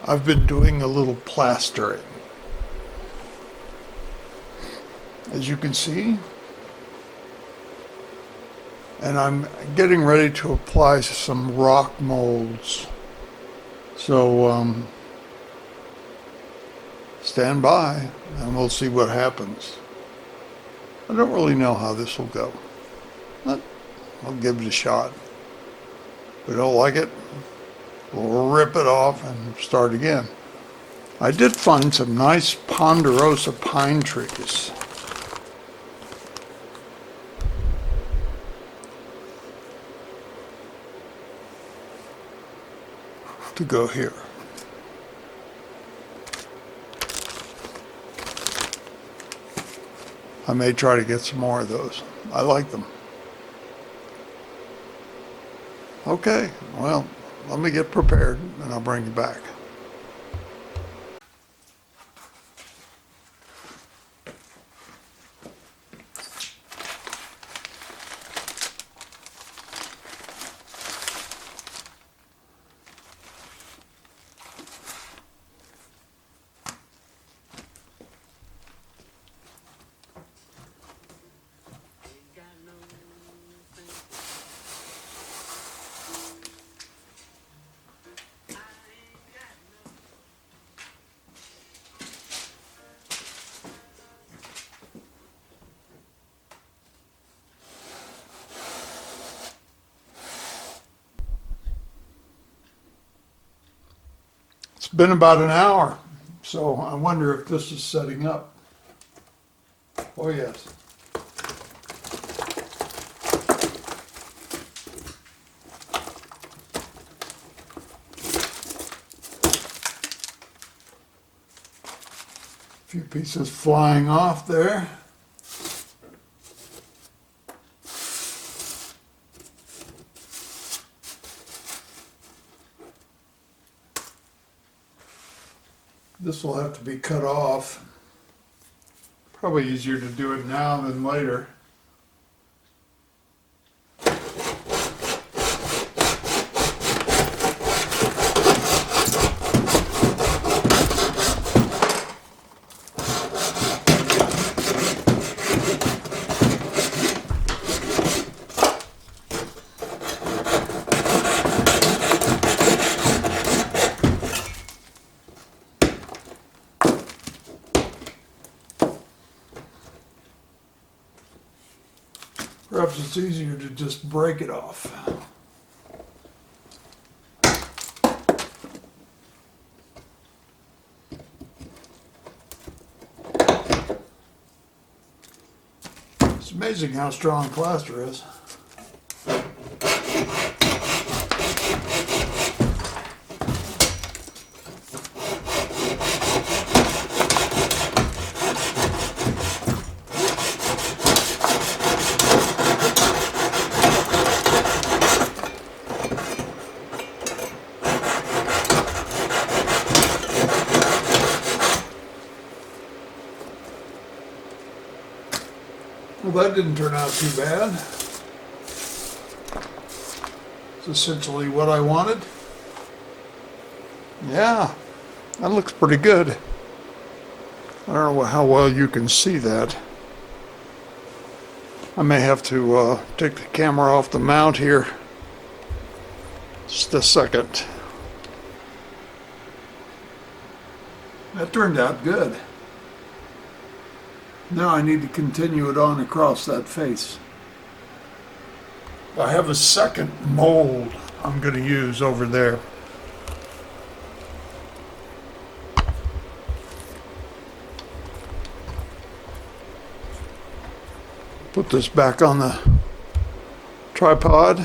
I've been doing a little plastering. As you can see, and I'm getting ready to apply some rock molds. So stand by and we'll see what happens. I don't really know how this will go, but I'll give it a shot. If we don't like it, we'll rip it off and start again. I did find some nice ponderosa pine trees. To go here. I may try to get some more of those. I like them. Okay, well, let me get prepared and I'll bring you back. It's been about an hour, so I wonder if this is setting up. Oh yes. A few pieces flying off there. This will have to be cut off. Probably easier to do it now than later. Perhaps it's easier to just break it off. It's amazing how strong plaster is. Well, that didn't turn out too bad. It's essentially what I wanted. Yeah, that looks pretty good. I don't know how well you can see that. I may have to take the camera off the mount here. Just a second. That turned out good. Now I need to continue it on across that face. I have a second mold I'm going to use over there. Put this back on the tripod.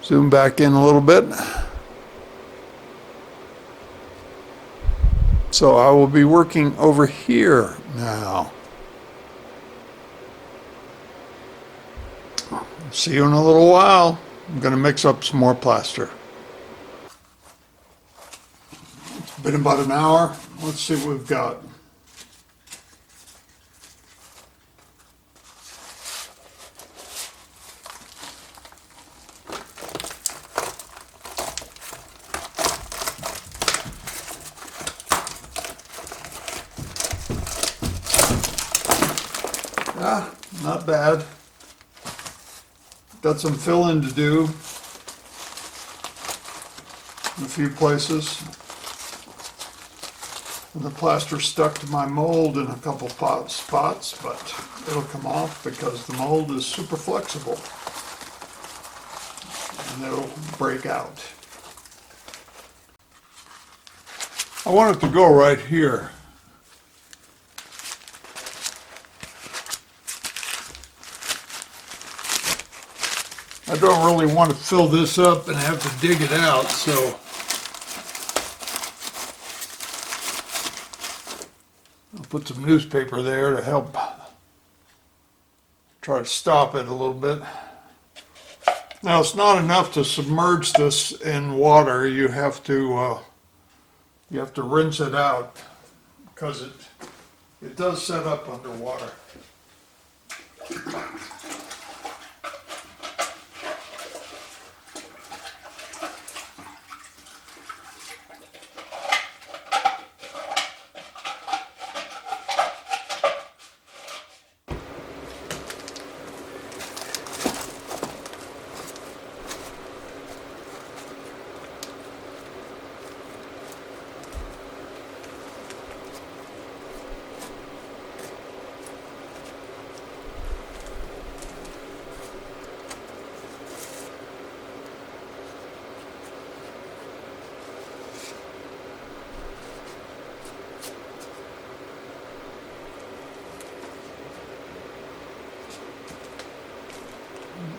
Zoom back in a little bit. So I will be working over here now. See you in a little while. I'm going to mix up some more plaster. It's been about an hour. Let's see what we've got. not bad. Got some fill-in to do in a few places. And the plaster stuck to my mold in a couple spots, but it'll come off because the mold is super flexible. And it'll break out. I want it to go right here. I don't really want to fill this up and have to dig it out, so I'll put some newspaper there to help try to stop it a little bit. Now, it's not enough to submerge this in water. You have to rinse it out because it does set up underwater.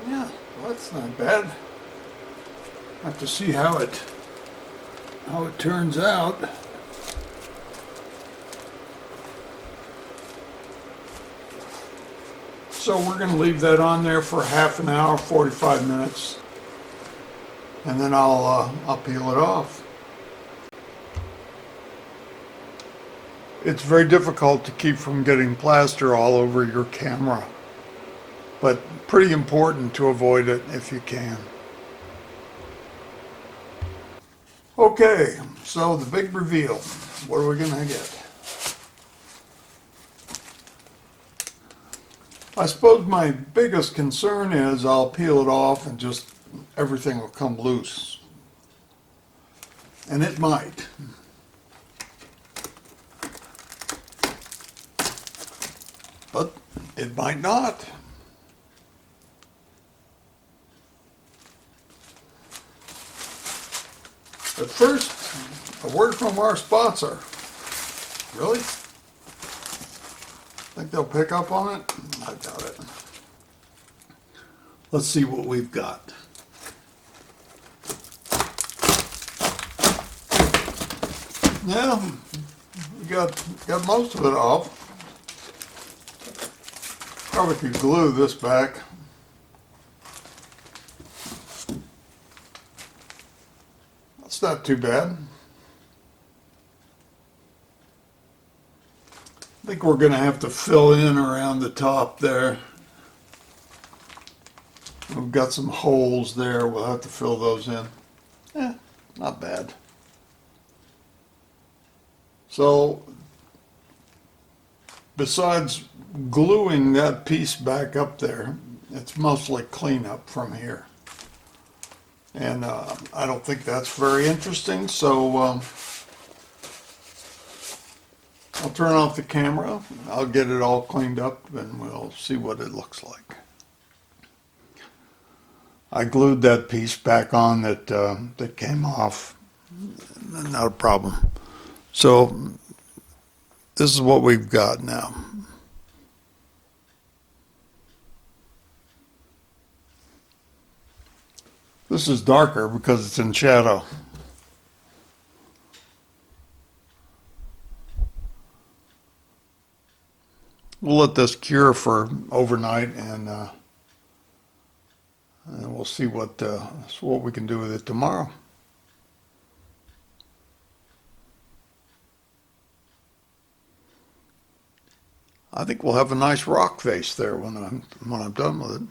Yeah, well, that's not bad. Have to see how it turns out. So we're going to leave that on there for half an hour, 45 minutes, and then I'll peel it off. It's very difficult to keep from getting plaster all over your camera, but pretty important to avoid it if you can. Okay, so the big reveal. What are we going to get? I suppose my biggest concern is I'll peel it off and just everything will come loose. And it might. But it might not. But first, a word from our sponsor. Really? Think they'll pick up on it? I doubt it. Let's see what we've got. Yeah, we got most of it off. Probably could glue this back. That's not too bad. I think we're going to have to fill in around the top there. We've got some holes there. We'll have to fill those in. Not bad. So, besides gluing that piece back up there, it's mostly cleanup from here. And I don't think that's very interesting, so I'll turn off the camera, I'll get it all cleaned up, and we'll see what it looks like. I glued that piece back on that came off, not a problem. So this is what we've got now. This is darker because it's in shadow. We'll let this cure for overnight, and we'll see what we can do with it tomorrow. I think we'll have a nice rock face there when I'm done with it.